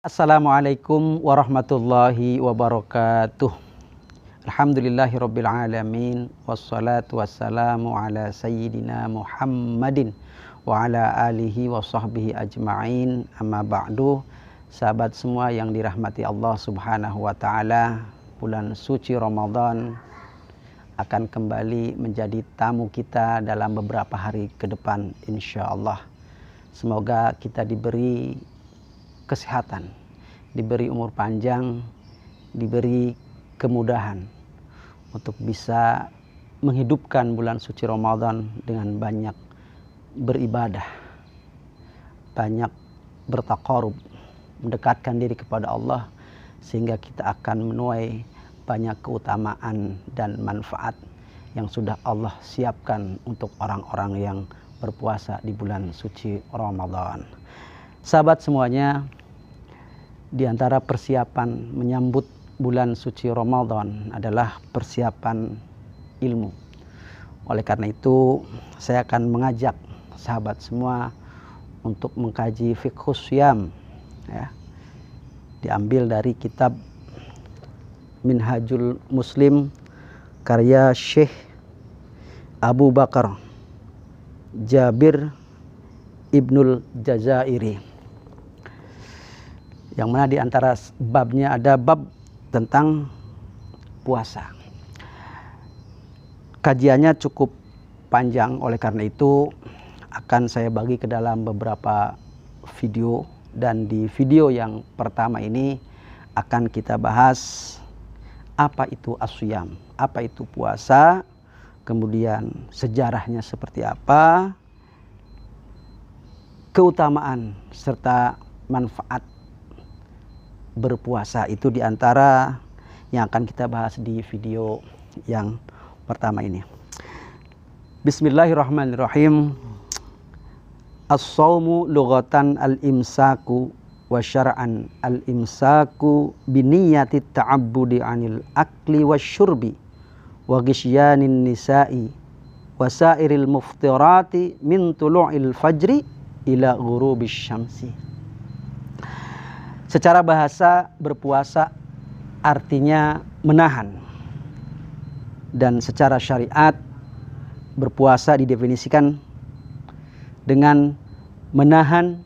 Assalamualaikum warahmatullahi wabarakatuh. Alhamdulillahirabbil alamin wassalatu wassalamu ala sayyidina Muhammadin wa ala alihi wa sahbihi ajma'in. Amma ba'du. Sahabat semua yang dirahmati Allah Subhanahu wa taala, bulan suci Ramadan akan kembali menjadi tamu kita dalam beberapa hari ke depan insyaallah. Semoga kita diberi kesehatan, diberi umur panjang, diberi kemudahan untuk bisa menghidupkan bulan suci Ramadan dengan banyak beribadah, banyak bertaqarrub, mendekatkan diri kepada Allah, sehingga kita akan menuai banyak keutamaan dan manfaat yang sudah Allah siapkan untuk orang-orang yang berpuasa di bulan suci Ramadan. Sahabat semuanya, di antara persiapan menyambut bulan suci Ramadan adalah persiapan ilmu. Oleh karena itu, saya akan mengajak sahabat semua untuk mengkaji fiqhus syam, ya. Diambil dari kitab Minhajul Muslim karya Syekh Abu Bakar Jabir Ibnul Jazairi, yang mana di antara babnya ada bab tentang puasa. Kajiannya cukup panjang, oleh karena itu akan saya bagi ke dalam beberapa video, dan di video yang pertama ini akan kita bahas apa itu as-syam, apa itu puasa, kemudian sejarahnya seperti apa, keutamaan serta manfaat berpuasa. Itu diantara yang akan kita bahas di video yang pertama ini. Bismillahirrahmanirrahim. As-shaumu lughatan al-imsaku wa syar'an al-imsaku biniyati ta'abbudi 'anil akli wasyurbi wa ghishyanin nisa'i wa sairil muftirati min tulu'il fajri ila ghurubis syamsi. Secara bahasa, berpuasa artinya menahan. Dan secara syariat, berpuasa didefinisikan dengan menahan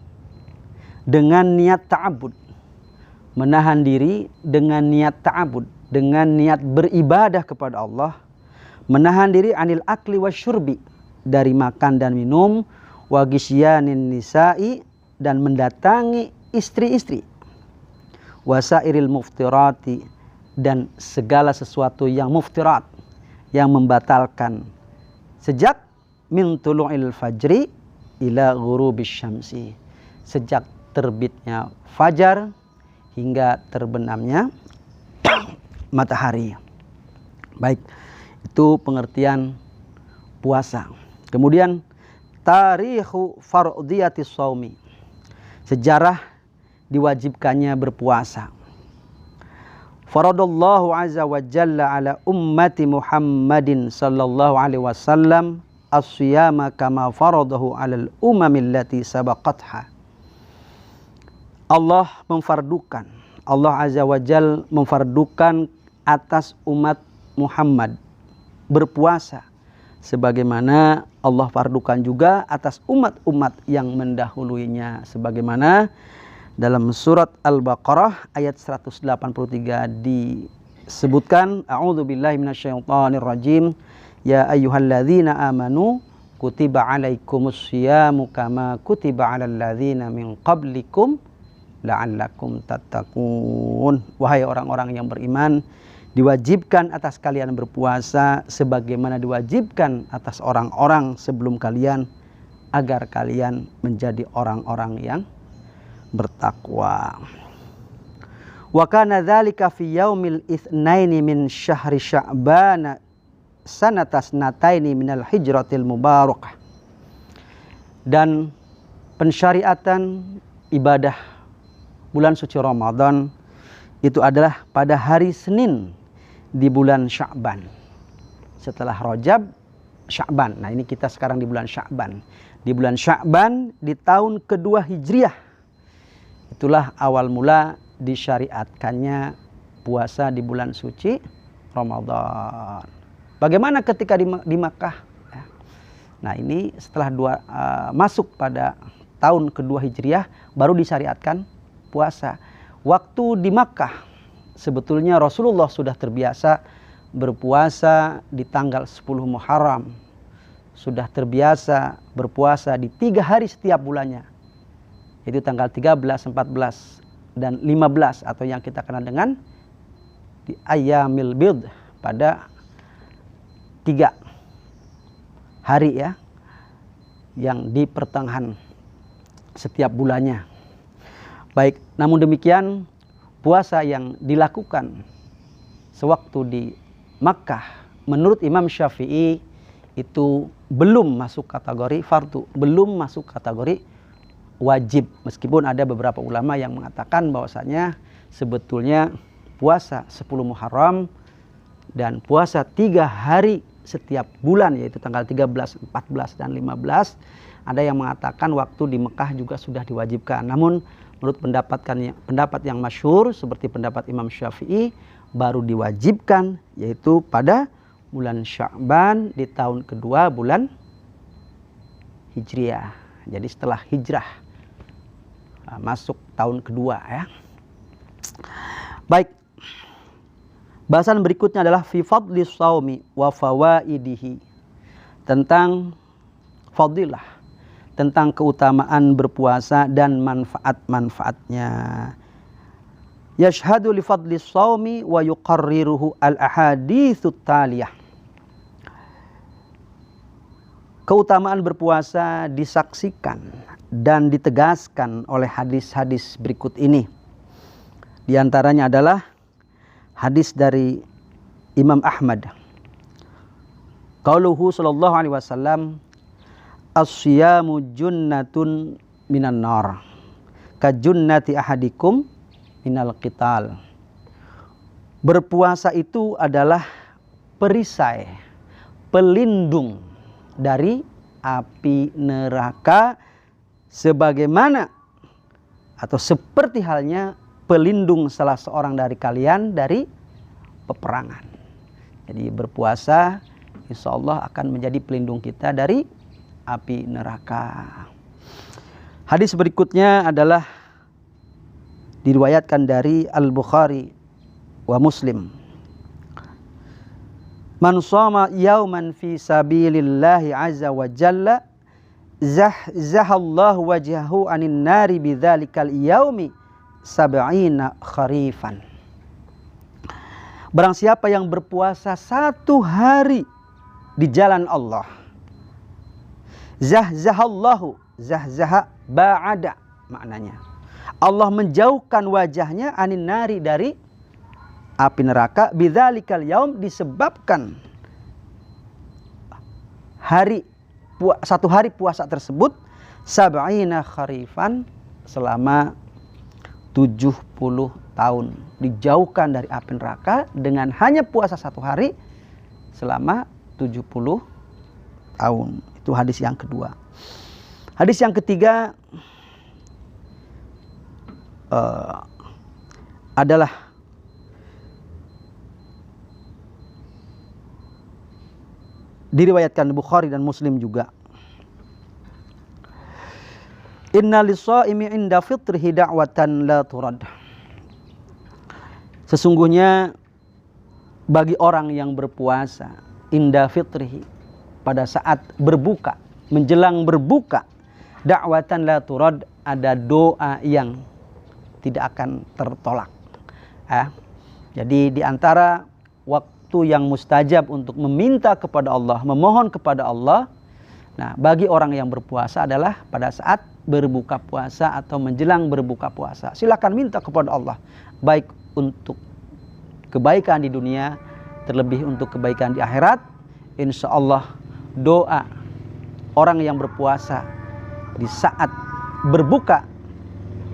dengan niat ta'abbud. Menahan diri dengan niat ta'abbud, dengan niat beribadah kepada Allah. Menahan diri anil akli wasyurbi, dari makan dan minum, wa ghishyanin nisa'i, dan mendatangi istri-istri, wasairil muftirati, dan segala sesuatu yang muftirat, yang membatalkan, sejak min tulu'il fajri ila ghurubis syamsi, sejak terbitnya fajar hingga terbenamnya matahari. Baik, itu pengertian puasa. Kemudian tarikhu fardhiyatis shaumi, sejarah diwajibkannya berpuasa. Faradallahu azza wa jalla ala ummati Muhammadin sallallahu alaihi wasallam as-siyama kama faradahu alal umamil lati sabaqatha. Allah azza wa jalla memfardukan atas umat Muhammad berpuasa, sebagaimana Allah fardukan juga atas umat-umat yang mendahulunya, sebagaimana dalam surat Al-Baqarah ayat 183 disebutkan, a'udzubillahi minasyaitonirrajim, ya ayyuhalladzina amanu kutiba alaikumus syiyamu kama kutiba alal ladzina min qablikum la'allakum tattaqun. Wahai orang-orang yang beriman, diwajibkan atas kalian berpuasa sebagaimana diwajibkan atas orang-orang sebelum kalian, agar kalian menjadi orang-orang yang bertakwa. Wa kana dzalika fi yaumil itsnaini min syahri sya'ban sanatas nataini minal hijratil mubarakah. Dan pensyariatan ibadah bulan suci Ramadan itu adalah pada hari Senin di bulan Sya'ban. Setelah Rajab, Sya'ban. Nah, ini kita sekarang di bulan Sya'ban. Di bulan Sya'ban di tahun kedua Hijriah. Itulah awal mula disyariatkannya puasa di bulan suci Ramadan. Bagaimana ketika di Makkah? Nah, ini setelah masuk pada tahun kedua Hijriah baru disyariatkan puasa. Waktu di Makkah sebetulnya Rasulullah sudah terbiasa berpuasa di tanggal 10 Muharram. Sudah terbiasa berpuasa di 3 hari setiap bulannya. Itu tanggal 13, 14, dan 15 atau yang kita kenal dengan di Ayyamil Bid, pada 3 hari ya yang di pertengahan setiap bulannya. Baik, namun demikian puasa yang dilakukan sewaktu di Makkah menurut Imam Syafi'i itu belum masuk kategori fardu, belum masuk kategori wajib, meskipun ada beberapa ulama yang mengatakan bahwasanya sebetulnya puasa 10 Muharram dan puasa 3 hari setiap bulan, yaitu tanggal 13, 14, dan 15, ada yang mengatakan waktu di Mekah juga sudah diwajibkan. Namun menurut pendapat yang masyhur seperti pendapat Imam Syafi'i, baru diwajibkan yaitu pada bulan Sya'ban di tahun kedua bulan Hijriah. Jadi setelah hijrah masuk tahun kedua ya. Baik. Bahasan berikutnya adalah fi fadlis shaumi wa fawaidihi, tentang fadilah, tentang keutamaan berpuasa dan manfaat-manfaatnya. Yashhadu li fadlis shaumi wa yuqarriruhu al ahaditsut taliyah. Keutamaan berpuasa disaksikan dan ditegaskan oleh hadis-hadis berikut ini. Di antaranya adalah hadis dari Imam Ahmad. Qauluhu sallallahu alaihi wasallam, as-siyamu junnatun minan nar, ka junnati ahadikum minal qital. Berpuasa itu adalah perisai, pelindung dari api neraka, sebagaimana atau seperti halnya pelindung salah seorang dari kalian dari peperangan. Jadi berpuasa insya Allah akan menjadi pelindung kita dari api neraka. Hadis berikutnya adalah diriwayatkan dari Al-Bukhari wa Muslim. Man shoma yauman fi sabilillahi azza wa jalla zahzahallahu wajhahu anin nari bidzalikal yaumi sab'ina kharifan. Barang siapa yang berpuasa 1 hari di jalan Allah, zahzahallahu, zahzaha ba'ada maknanya, Allah menjauhkan wajahnya anin nari dari api neraka, bidzalikal yaum, disebabkan 1 hari puasa tersebut, sab'ina kharifan, selama 70 tahun dijauhkan dari api neraka dengan hanya puasa 1 hari selama 70 tahun. Itu hadis yang kedua. Hadis yang ketiga adalah diriwayatkan Bukhari dan Muslim juga. Inna lis-shaimi 'inda fitrihi da'watan la turad. Sesungguhnya bagi orang yang berpuasa, inda fitrihi, pada saat berbuka, menjelang berbuka, da'watan la turad, ada doa yang tidak akan tertolak. Jadi di antara waktu yang mustajab untuk meminta kepada Allah, memohon kepada Allah, nah bagi orang yang berpuasa adalah pada saat berbuka puasa atau menjelang berbuka puasa. Silakan minta kepada Allah, baik untuk kebaikan di dunia, terlebih untuk kebaikan di akhirat. Insya Allah doa orang yang berpuasa di saat berbuka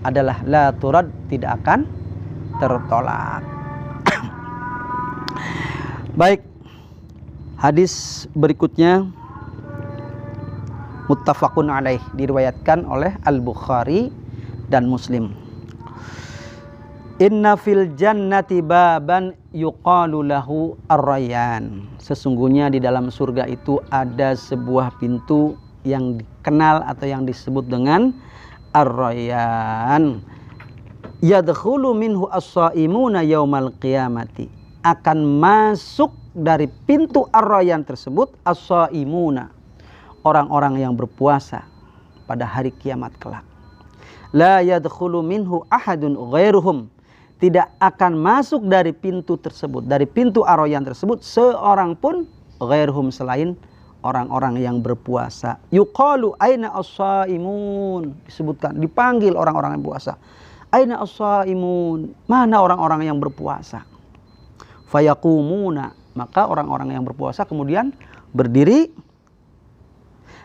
adalah la turad, tidak akan tertolak. Baik, hadis berikutnya muttafaqun alaih, diriwayatkan oleh Al-Bukhari dan Muslim. Inna fil jannati baban yuqalu lahu ar-rayyan. Sesungguhnya di dalam surga itu ada sebuah pintu yang dikenal atau yang disebut dengan ar-rayyan. Yadkhulu minhu as-shaimuna yaumal qiyamati. Akan masuk dari pintu ar-rayyan tersebut as-shaimuna, orang-orang yang berpuasa pada hari kiamat kelak. La yadkhulu minhu ahadun ghairuhum. Tidak akan masuk dari pintu tersebut, dari pintu ar-rayyan tersebut seorang pun ghairuhum, selain orang-orang yang berpuasa. Yuqalu aina as-shaimun, disebutkan, dipanggil orang-orang yang puasa. Aina as-shaimun, mana orang-orang yang berpuasa? Fayaqumuna, maka orang-orang yang berpuasa kemudian berdiri.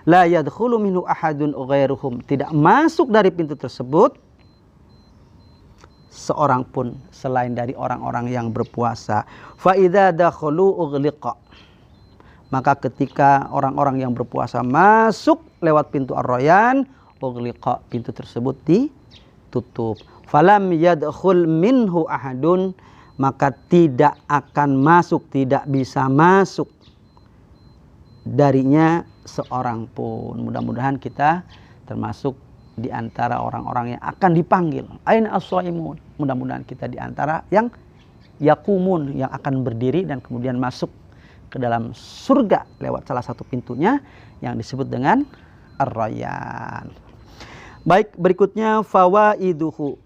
La yadkhulu minhu ahadun ghairuhum, tidak masuk dari pintu tersebut seorang pun selain dari orang-orang yang berpuasa. Fa idza dakhalu ughliqa, maka ketika orang-orang yang berpuasa masuk lewat pintu ar-rayyan, ughliqa, pintu tersebut ditutup. Falam yadkhul minhu ahadun, maka tidak akan masuk, tidak bisa masuk darinya seorang pun. Mudah-mudahan kita termasuk di antara orang-orang yang akan dipanggil. Aina as-shaimun. Mudah-mudahan kita di antara yang yakumun, yang akan berdiri dan kemudian masuk ke dalam surga lewat salah satu pintunya yang disebut dengan ar-rayyan. Baik, berikutnya fawaiduhu,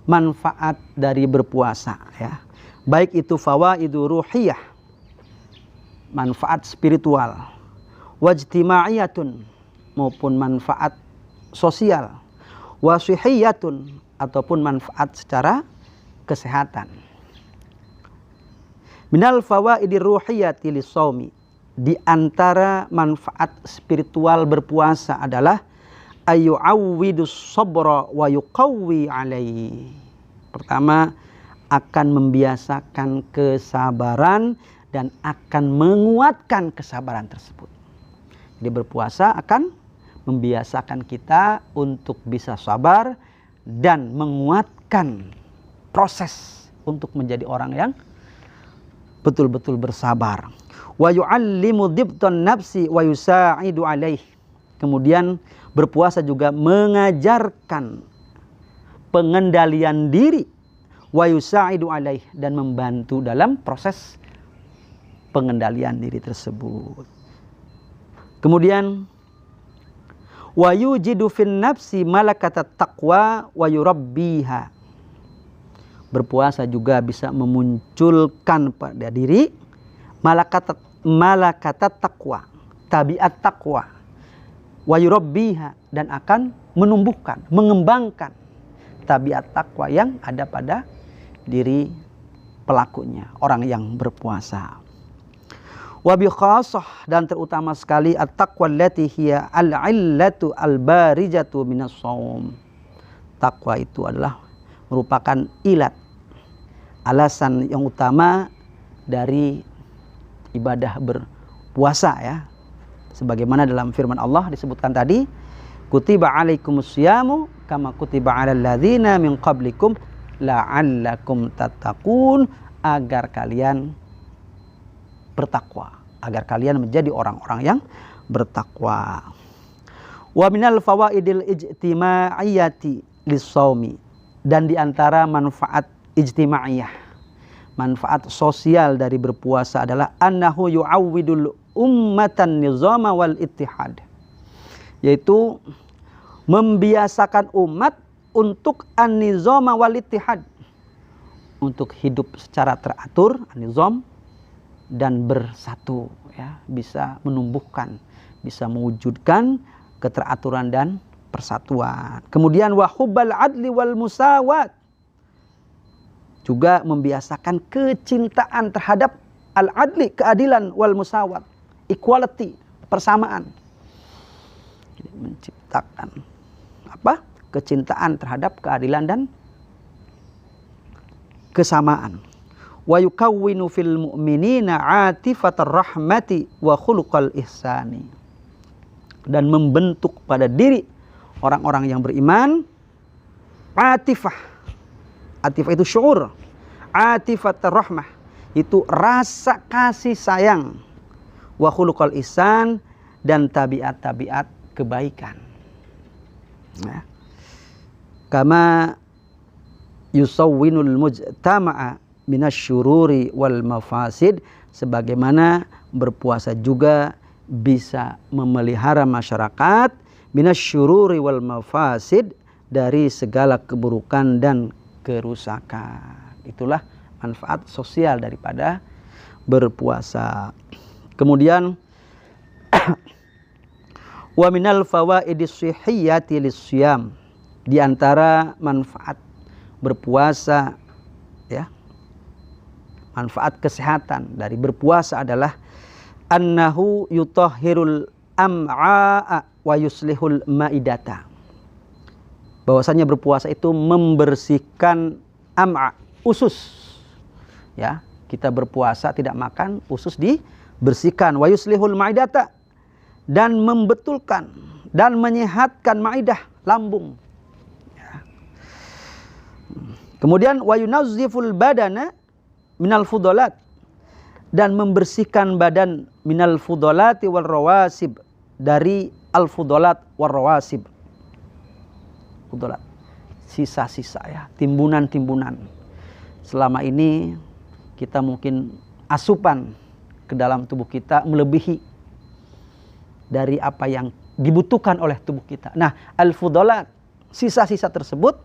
manfaat dari berpuasa, ya. Baik itu fawaidu ruhiyah, manfaat spiritual, wajtima'iyatun, maupun manfaat sosial, wasihiyatun, ataupun manfaat secara kesehatan. Minal fawaidir ruhiyati lis-shaumi, di antara manfaat spiritual berpuasa adalah ayyu'awwidus sabra wa yuqawwi alaihi. Pertama, akan membiasakan kesabaran dan akan menguatkan kesabaran tersebut. Jadi berpuasa akan membiasakan kita untuk bisa sabar dan menguatkan proses untuk menjadi orang yang betul-betul bersabar. Wa yu'allimu dibtan nafsi wa yusa'idu alaih. Kemudian berpuasa juga mengajarkan pengendalian diri, wa yusa'idu alaih, dan membantu dalam proses pengendalian diri tersebut. Kemudian wa yujidu fin nafsi malakatat taqwa wa yurabbiha. Berpuasa juga bisa memunculkan pada diri malakatat taqwa, tabiat taqwa, wa yurabbiha, dan akan menumbuhkan, mengembangkan tabiat taqwa yang ada pada diri pelakunya, orang yang berpuasa. Wa bi khassah, dan terutama sekali at-taqwa allati hiya al-illatu al-barijatu minas shaum. Takwa itu adalah merupakan ilat, alasan yang utama dari ibadah berpuasa, ya. Sebagaimana dalam firman Allah disebutkan tadi, kutiba alaikumus syamu kama kutiba alal ladzina min qablikum la'allakum tattaqun, agar kalian bertakwa, agar kalian menjadi orang-orang yang bertakwa. Wa minal fawaidil ijtimaiyati lis-shaumi, dan diantara manfaat ijtimaiyah, manfaat sosial dari berpuasa adalah annahu yu'awwidul ummatan nizama wal ittihad, yaitu membiasakan umat untuk an-nizama wal ittihad, untuk hidup secara teratur, an-nizam, dan bersatu, ya, bisa menumbuhkan, bisa mewujudkan keteraturan dan persatuan. Kemudian wa hubbal adli wal musawat, juga membiasakan kecintaan terhadap al-adli, keadilan, wal musawat, equality, persamaan. Jadi menciptakan apa? Kecintaan terhadap keadilan dan kesamaan. Wa yukawwinu fil mu'minina 'atifatar rahmati wa khuluqal ihsani, dan membentuk pada diri orang-orang yang beriman atifah, Atifah itu syuur. Atifat rahmah itu rasa kasih sayang. Wa khuluqal ihsan dan tabiat-tabiat kebaikan. Nah, kama yusawwinul mujtama'a minasyururi wal mafasid, sebagaimana berpuasa juga bisa memelihara masyarakat minasyururi wal mafasid, dari segala keburukan dan kerusakan. Itulah manfaat sosial daripada berpuasa. Kemudian wa minal fawaidis shihhiyati lisyam, di antara manfaat berpuasa ya, manfaat kesehatan dari berpuasa adalah annahu yutahhirul am'a wa yuslihul maidata. Bahwasanya berpuasa itu membersihkan am'a, usus. Ya, kita berpuasa tidak makan, usus dibersihkan. Wa yuslihul maidata, dan membetulkan dan menyehatkan maidah, lambung. Ya. Kemudian wa yunazziful badana minal fudalat, dan membersihkan badan minal fudolati wal rawasib, dari al fudolat wal rawasib. Fudolat, sisa-sisa ya, timbunan-timbunan. Selama ini kita mungkin asupan ke dalam tubuh kita melebihi dari apa yang dibutuhkan oleh tubuh kita. Nah, al fudolat, sisa-sisa tersebut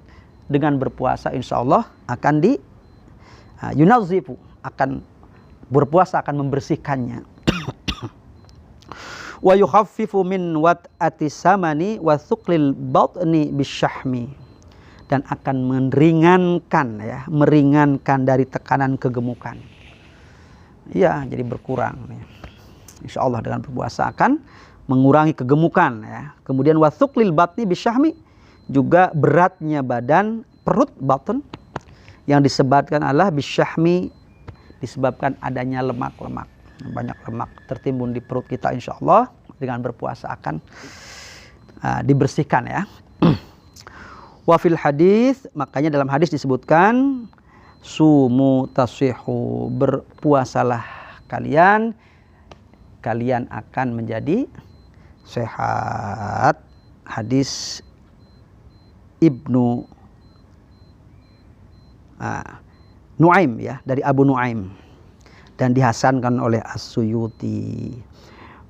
dengan berpuasa insya Allah akan yunazifu, akan berpuasa akan membersihkannya. Wa yukhaffifu min wat'ati samani wa thuqlil batni bisyahmi, dan akan meringankan ya, meringankan dari tekanan kegemukan. Ya, jadi berkurang. Insya Allah dengan berpuasa akan mengurangi kegemukan ya. Kemudian wa thuqlil batni bisyahmi, juga beratnya badan, perut, batin, yang disebabkan adalah bisyahmi, disebabkan adanya lemak-lemak. Banyak lemak tertimbun di perut kita, insya Allah dengan berpuasa akan dibersihkan ya. Wa fil hadis, makanya dalam hadis disebutkan sumu tasihu, berpuasalah kalian, kalian akan menjadi sehat. Hadis Ibnu Nuaim ya, dari Abu Nuaim, dan dihasankan oleh As-Suyuti.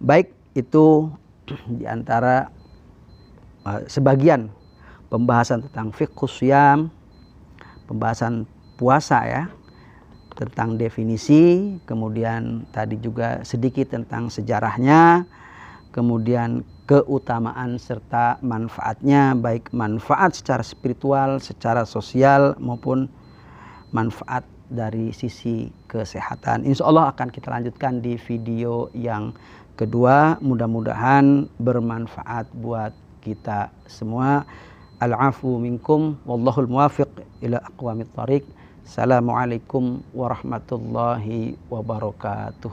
Baik, itu diantara sebagian pembahasan tentang fiqhus syam, pembahasan puasa ya, tentang definisi, kemudian tadi juga sedikit tentang sejarahnya, kemudian keutamaan serta manfaatnya, baik manfaat secara spiritual, secara sosial, maupun manfaat dari sisi kesehatan. Insya Allah akan kita lanjutkan di video yang kedua. Mudah-mudahan bermanfaat buat kita semua. Al-afu minkum wallahul muwafiq ila aqwamit thariq. Assalamualaikum warahmatullahi wabarakatuh.